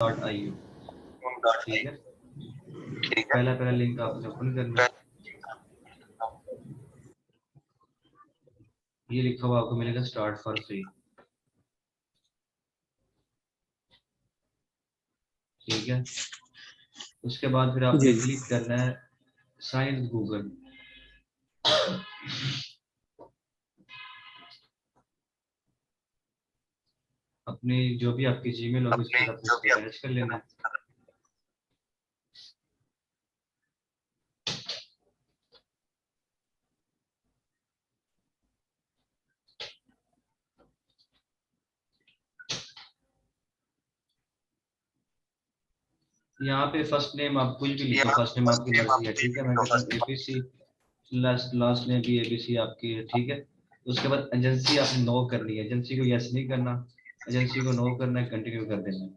.iu ठीक है। पहला लिंक आपने ओपन करना है, ये लिखा हुआ आपको मिलेगा स्टार्ट फॉर फ्री। ठीक है, उसके बाद फिर आपने क्लिक करना है साइन गूगल। अपनी जो भी आपकी जीमेल होगी उसके साथ इसको अटैच कर लेना है। यहाँ पे फर्स्ट नेम आप कुछ भी लिखो, फर्स्ट नेम आपकी मर्जी है। ठीक है, मैं कहता हूँ एबीसी, लास्ट नेम भी एबीसी आपकी है। ठीक है, उसके बाद एजेंसी आपने नो करनी है, एजेंसी को यस नहीं करना, एजेंसी को नो करना है, कंटिन्यू कर देना है।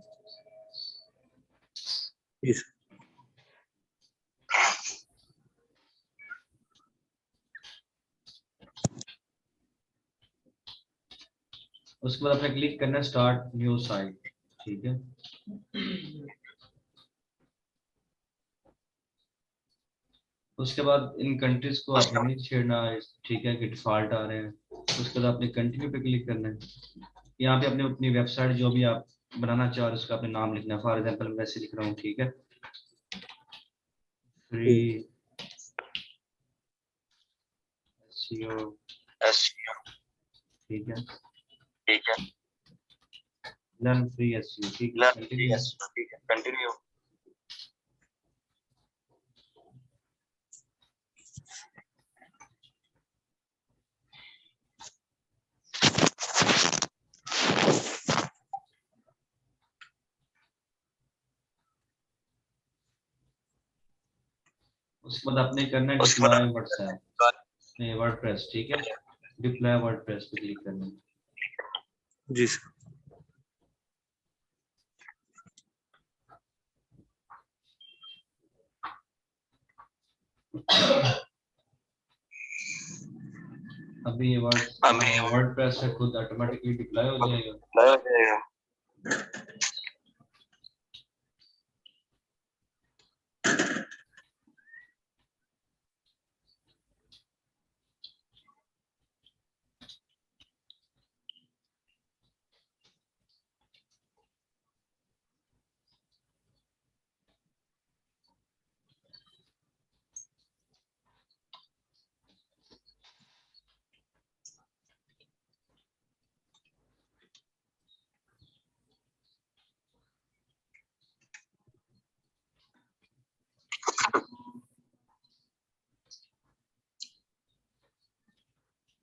उसके बाद आपने क्लिक करना है स्टार्ट न्यू साइट। ठीक है, उसके बाद इन कंट्रीज को आपने नहीं छेड़ना है। ठीक है, कि डिफॉल्ट आ रहे हैं। उसके बाद आपने कंटिन्यू पे क्लिक करना है। यहाँ पे अपने अपनी वेबसाइट जो भी आप बनाना चाह रहे हो उसका अपने नाम लिखना है। फॉर एग्जांपल मैं वैसे लिख रहा हूँ। ठीक है, फ्री एसईओ। ठीक है, लर्न फ्री एसईओ। ठीक है, कंटिन्यू। उसके बाद आपने करना है डिप्लॉय व्हाट्सएप नहीं वर्डप्रेस। ठीक है, डिप्लॉय वर्डप्रेस पे क्लिक करना है। जी सर। अभी ये वर्डप्रेस से खुद ऑटोमेटिकली डिप्लॉय हो जाएगा।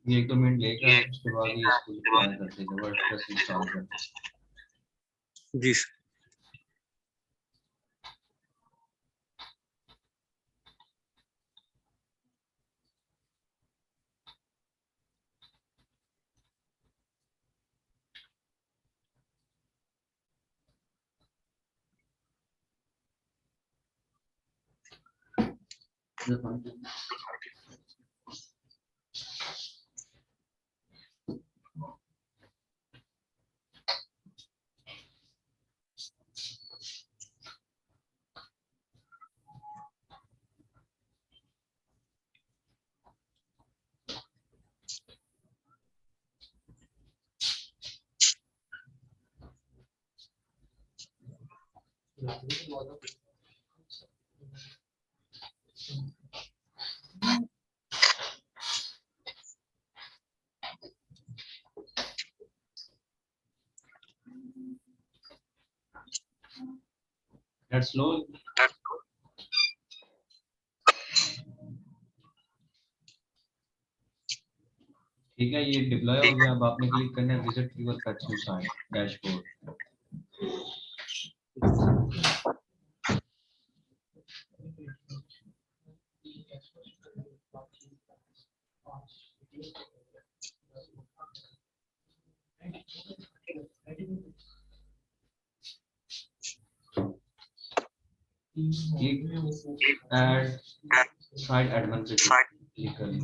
ये 1-2 मिनट लेगा, उसके बाद ही इसको डिप्लॉय कर देगा, वर्डप्रेस इंस्टॉल कर देगा। जी सर। That's slow. ठीक है, ये डिप्लॉय हो गया। अब आपने क्लिक करना है visit your faction site dashboard. Add site admin पे क्लिक करना।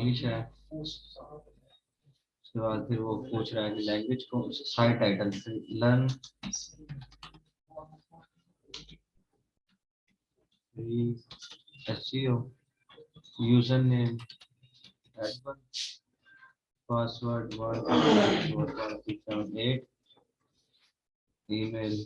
इंग्लिश है। उसके बाद फिर वो पूछ रहा है कि लैंग्वेज को, site title learn SEO, user name, password 1234578, email,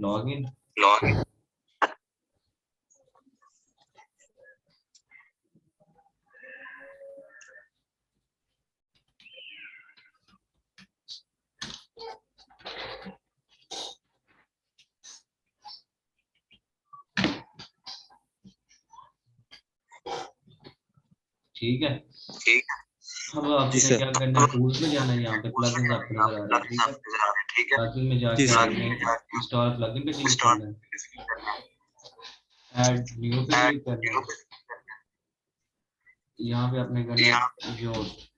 login, ठीक है। अब जी आपने सर। क्या करना है, टूल्स में जाना है, यहाँ पे प्लगइन्स आपको नजर आ रहे हैं, ठीक है। प्लगइन में जी जाके सर। आपने इंस्टॉल प्लगइन पे क्लिक करना है, ऐड न्यू पे क्लिक करना है, यहाँ पे आपने करना है योस्ट,